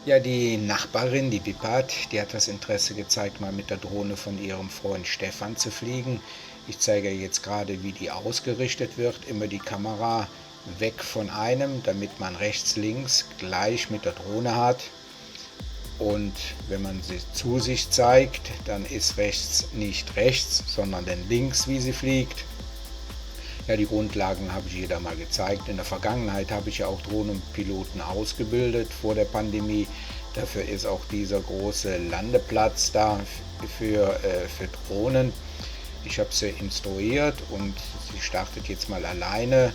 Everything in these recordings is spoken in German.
Ja, die Nachbarin, die Wippert, die hat das Interesse gezeigt, mal mit der Drohne von ihrem Freund Stefan zu fliegen. Ich zeige ihr jetzt gerade, wie die ausgerichtet wird. Immer die Kamera weg von einem, damit man rechts, links gleich mit der Drohne hat. Und wenn man sie zu sich zeigt, dann ist rechts nicht rechts, sondern dann links, wie sie fliegt. Ja, die Grundlagen habe ich jeder mal gezeigt. In der Vergangenheit habe ich ja auch Drohnenpiloten ausgebildet vor der Pandemie. Dafür ist auch dieser große Landeplatz da für Drohnen. Ich habe sie instruiert und sie startet jetzt mal alleine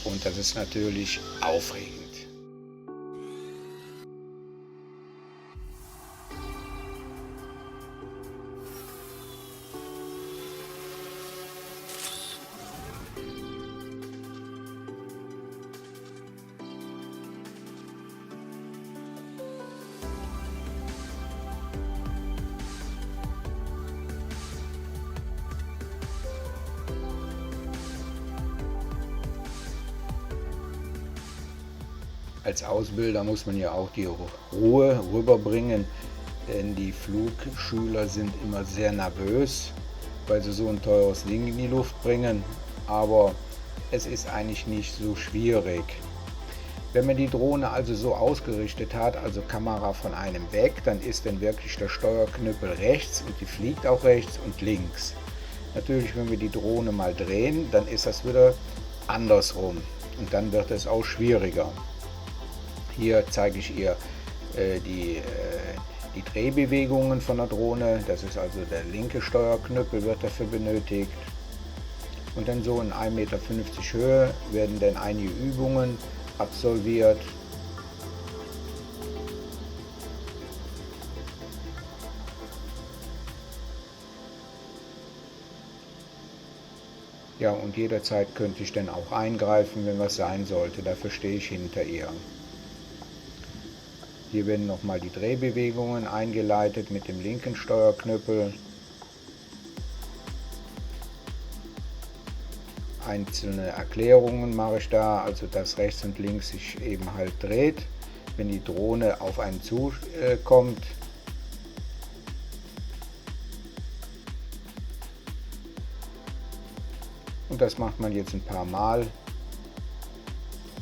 und das ist natürlich aufregend. Als Ausbilder muss man ja auch die Ruhe rüberbringen, denn die Flugschüler sind immer sehr nervös, weil sie so ein teures Ding in die Luft bringen. Aber es ist eigentlich nicht so schwierig. Wenn man die Drohne also so ausgerichtet hat, also Kamera von einem weg, dann ist dann wirklich der Steuerknüppel rechts und die fliegt auch rechts und links. Natürlich, wenn wir die Drohne mal drehen, dann ist das wieder andersrum und dann wird es auch schwieriger. Hier zeige ich ihr die Drehbewegungen von der Drohne. Das ist also der linke Steuerknüppel, wird dafür benötigt. Und dann so in 1,50 Meter Höhe werden dann einige Übungen absolviert. Ja, und jederzeit könnte ich dann auch eingreifen, wenn was sein sollte. Dafür stehe ich hinter ihr. Hier werden nochmal die Drehbewegungen eingeleitet mit dem linken Steuerknüppel. Einzelne Erklärungen mache ich da, also dass rechts und links sich eben halt dreht, wenn die Drohne auf einen zukommt. Und das macht man jetzt ein paar Mal.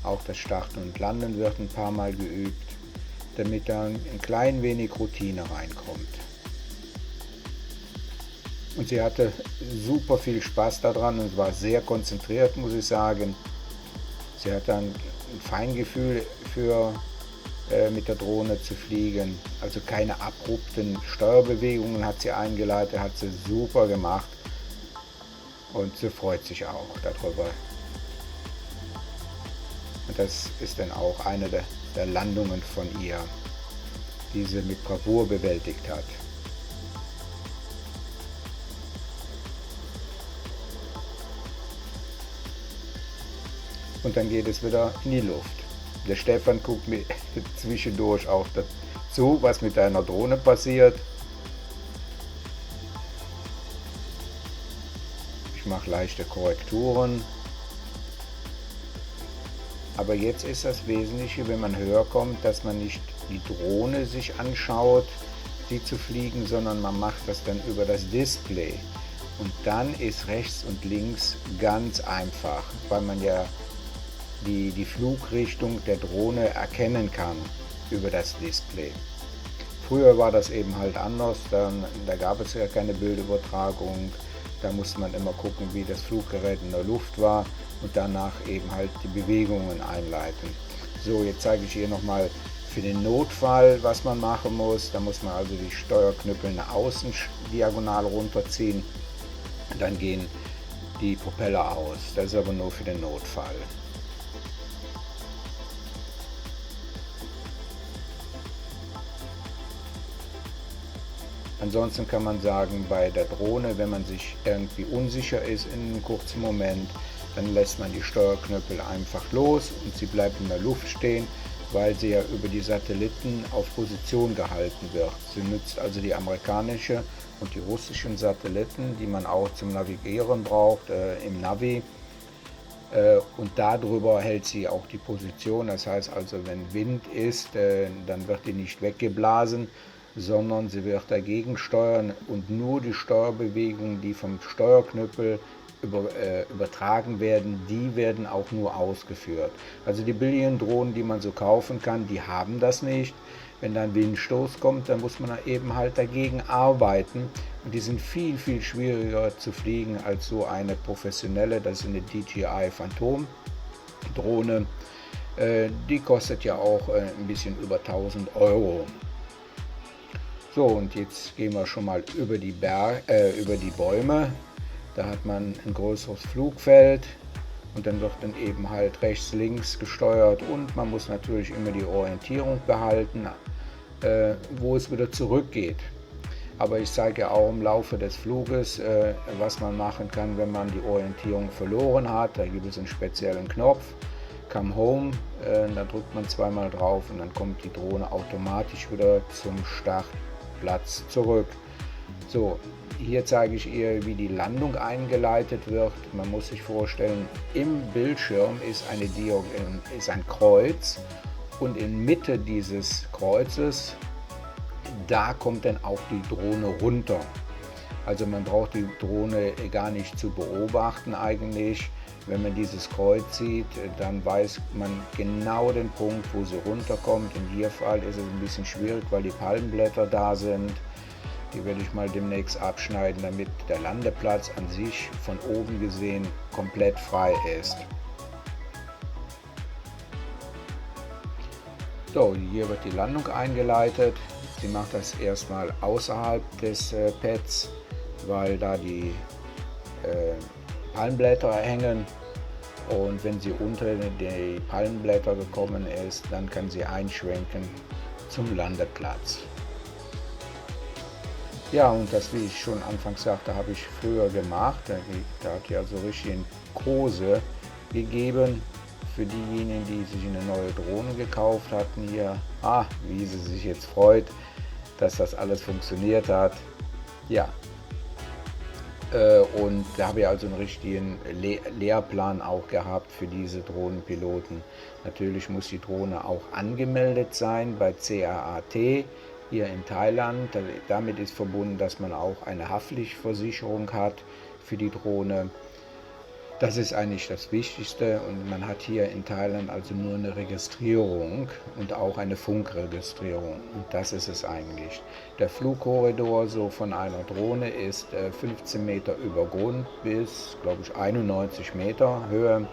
Auch das Starten und Landen wird ein paar Mal geübt, damit dann ein klein wenig Routine reinkommt. Und sie hatte super viel Spaß daran und war sehr konzentriert, muss ich sagen. Sie hat dann ein Feingefühl für mit der Drohne zu fliegen. Also keine abrupten Steuerbewegungen hat sie eingeleitet, hat sie super gemacht. Und sie freut sich auch darüber. Und das ist dann auch eine der Landungen von ihr, die sie mit Bravour bewältigt hat. Und dann geht es wieder in die Luft. Der Stefan guckt mir zwischendurch auch dazu, was mit deiner Drohne passiert. Ich mache leichte Korrekturen. Aber jetzt ist das Wesentliche, wenn man höher kommt, dass man nicht die Drohne sich anschaut, die zu fliegen, sondern man macht das dann über das Display. Und dann ist rechts und links ganz einfach, weil man ja die Flugrichtung der Drohne erkennen kann über das Display. Früher war das eben halt anders, da gab es ja keine Bildübertragung, da musste man immer gucken, wie das Fluggerät in der Luft war und danach eben halt die Bewegungen einleiten. So, jetzt zeige ich hier nochmal für den Notfall, was man machen muss. Da muss man also die Steuerknüppel nach außen diagonal runterziehen, dann gehen die Propeller aus. Das ist aber nur für den Notfall. Ansonsten kann man sagen, bei der Drohne, wenn man sich irgendwie unsicher ist in einem kurzen Moment, dann lässt man die Steuerknüppel einfach los und sie bleibt in der Luft stehen, weil sie ja über die Satelliten auf Position gehalten wird. Sie nutzt also die amerikanische und die russischen Satelliten, die man auch zum Navigieren braucht, im Navi. Und darüber hält sie auch die Position. Das heißt also, wenn Wind ist, dann wird die nicht weggeblasen, sondern sie wird dagegen steuern und nur die Steuerbewegungen, die vom Steuerknüppel übertragen werden, die werden auch nur ausgeführt. Also die billigen Drohnen, die man so kaufen kann, die haben das nicht. Wenn da ein Windstoß kommt, dann muss man eben halt dagegen arbeiten. Und die sind viel, viel schwieriger zu fliegen als so eine professionelle, das ist eine DJI Phantom Drohne. Die kostet ja auch ein bisschen über 1000 Euro. So, und jetzt gehen wir schon mal über die Bäume. Da hat man ein größeres Flugfeld und dann wird dann eben halt rechts, links gesteuert und man muss natürlich immer die Orientierung behalten, wo es wieder zurückgeht. Aber ich zeige ja auch im Laufe des Fluges, was man machen kann, wenn man die Orientierung verloren hat. Da gibt es einen speziellen Knopf, Come Home, da drückt man zweimal drauf und dann kommt die Drohne automatisch wieder zum Startplatz zurück. So, hier zeige ich ihr, wie die Landung eingeleitet wird. Man muss sich vorstellen, im Bildschirm ist ein Kreuz und in Mitte dieses Kreuzes, da kommt dann auch die Drohne runter. Also man braucht die Drohne gar nicht zu beobachten eigentlich. Wenn man dieses Kreuz sieht, dann weiß man genau den Punkt, wo sie runterkommt. In diesem Fall ist es ein bisschen schwierig, weil die Palmenblätter da sind. Die werde ich mal demnächst abschneiden, damit der Landeplatz an sich von oben gesehen komplett frei ist. So, hier wird die Landung eingeleitet. Sie macht das erstmal außerhalb des Pads, weil da die Palmblätter hängen. Und wenn sie unter die Palmblätter gekommen ist, dann kann sie einschwenken zum Landeplatz. Ja, und das, wie ich schon anfangs sagte, habe ich früher gemacht. Da hat ja so richtig eine Kurse gegeben für diejenigen, die sich eine neue Drohne gekauft hatten hier. Wie sie sich jetzt freut, dass das alles funktioniert hat. Ja, und da habe ich also einen richtigen Lehrplan auch gehabt für diese Drohnenpiloten. Natürlich muss die Drohne auch angemeldet sein bei CAAT hier in Thailand. Damit ist verbunden, dass man auch eine Haftpflichtversicherung hat für die Drohne. Das ist eigentlich das Wichtigste und man hat hier in Thailand also nur eine Registrierung und auch eine Funkregistrierung und das ist es eigentlich. Der Flugkorridor so von einer Drohne ist 15 Meter über Grund bis, glaube ich, 91 Meter Höhe.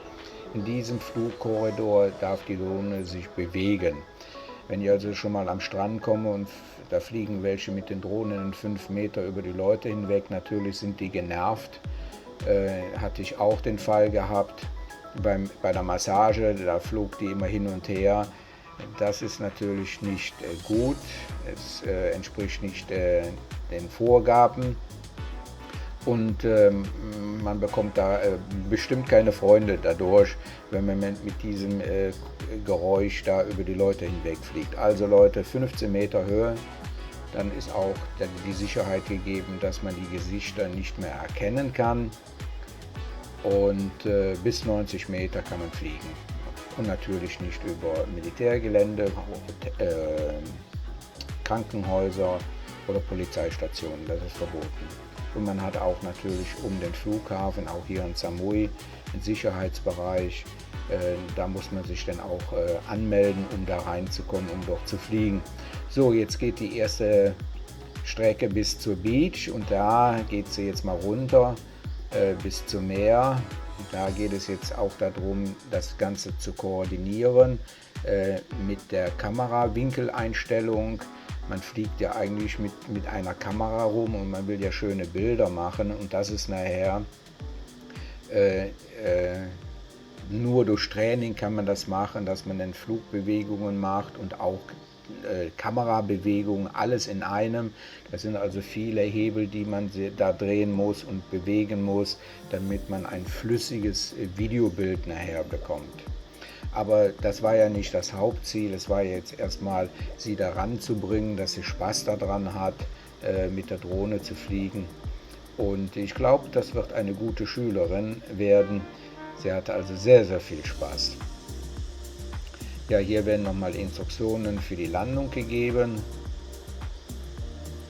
In diesem Flugkorridor darf die Drohne sich bewegen. Wenn ich also schon mal am Strand komme und da fliegen welche mit den Drohnen 5 Meter über die Leute hinweg, natürlich sind die genervt. Hatte ich auch den Fall gehabt bei der Massage, da flog die immer hin und her. Das ist natürlich nicht gut, es entspricht nicht den Vorgaben und man bekommt da bestimmt keine Freunde dadurch, wenn man mit diesem Geräusch da über die Leute hinweg fliegt. Also Leute, 15 Meter Höhe. Dann ist auch die Sicherheit gegeben, dass man die Gesichter nicht mehr erkennen kann. Und bis 90 Meter kann man fliegen. Und natürlich nicht über Militärgelände, Krankenhäuser oder Polizeistationen. Das ist verboten. Und man hat auch natürlich um den Flughafen, auch hier in Samui, einen Sicherheitsbereich. Da muss man sich dann auch anmelden, um da reinzukommen, um dort zu fliegen. So, jetzt geht die erste Strecke bis zur Beach und da geht sie jetzt mal runter bis zum Meer. Und da geht es jetzt auch darum, das Ganze zu koordinieren mit der Kamerawinkeleinstellung. Man fliegt ja eigentlich mit einer Kamera rum und man will ja schöne Bilder machen und das ist nachher nur durch Training kann man das machen, dass man dann Flugbewegungen macht und auch Kamerabewegungen, alles in einem. Das sind also viele Hebel, die man da drehen muss und bewegen muss, damit man ein flüssiges Videobild nachher bekommt. Aber das war ja nicht das Hauptziel, es war jetzt erstmal, sie daran zu bringen, dass sie Spaß daran hat, mit der Drohne zu fliegen. Und ich glaube, das wird eine gute Schülerin werden, Sie hatte also sehr, sehr viel Spaß. Ja, hier werden nochmal Instruktionen für die Landung gegeben,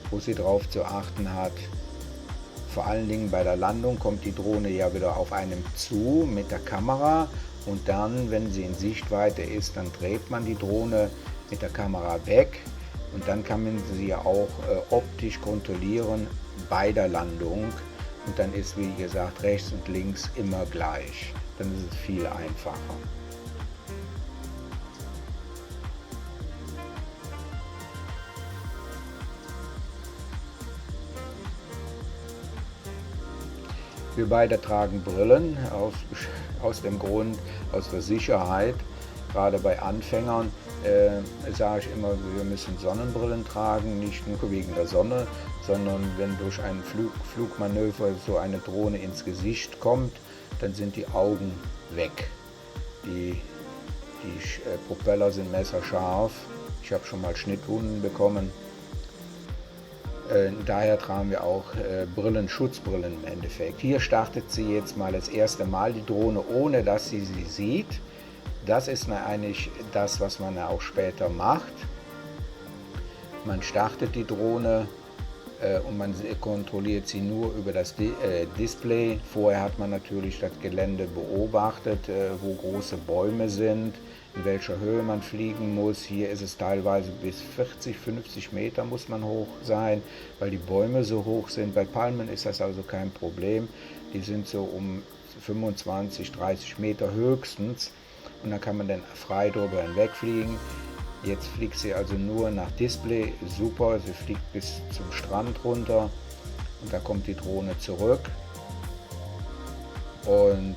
wo sie drauf zu achten hat. Vor allen Dingen bei der Landung kommt die Drohne ja wieder auf einem zu mit der Kamera und dann, wenn sie in Sichtweite ist, dann dreht man die Drohne mit der Kamera weg und dann kann man sie ja auch optisch kontrollieren bei der Landung und dann ist, wie gesagt, rechts und links immer gleich. Dann ist es viel einfacher. Wir beide tragen Brillen aus dem Grund, aus der Sicherheit. Gerade bei Anfängern sage ich immer, wir müssen Sonnenbrillen tragen, nicht nur wegen der Sonne, sondern wenn durch ein Flugmanöver so eine Drohne ins Gesicht kommt, dann sind die Augen weg. Die Propeller sind messerscharf. Ich habe schon mal Schnittwunden bekommen. Daher tragen wir auch Schutzbrillen im Endeffekt. Hier startet sie jetzt mal das erste Mal die Drohne, ohne dass sie sieht. Das ist eigentlich das, was man auch später macht. Man startet die Drohne und man kontrolliert sie nur über das Display. Vorher hat man natürlich das Gelände beobachtet, wo große Bäume sind, in welcher Höhe man fliegen muss. Hier ist es teilweise bis 40, 50 Meter muss man hoch sein, weil die Bäume so hoch sind. Bei Palmen ist das also kein Problem. Die sind so um 25, 30 Meter höchstens und dann kann man dann frei drüber hinwegfliegen. Jetzt fliegt sie also nur nach Display, super, sie fliegt bis zum Strand runter und da kommt die Drohne zurück und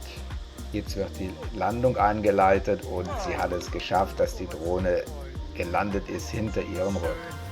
jetzt wird die Landung eingeleitet und sie hat es geschafft, dass die Drohne gelandet ist hinter ihrem Rücken.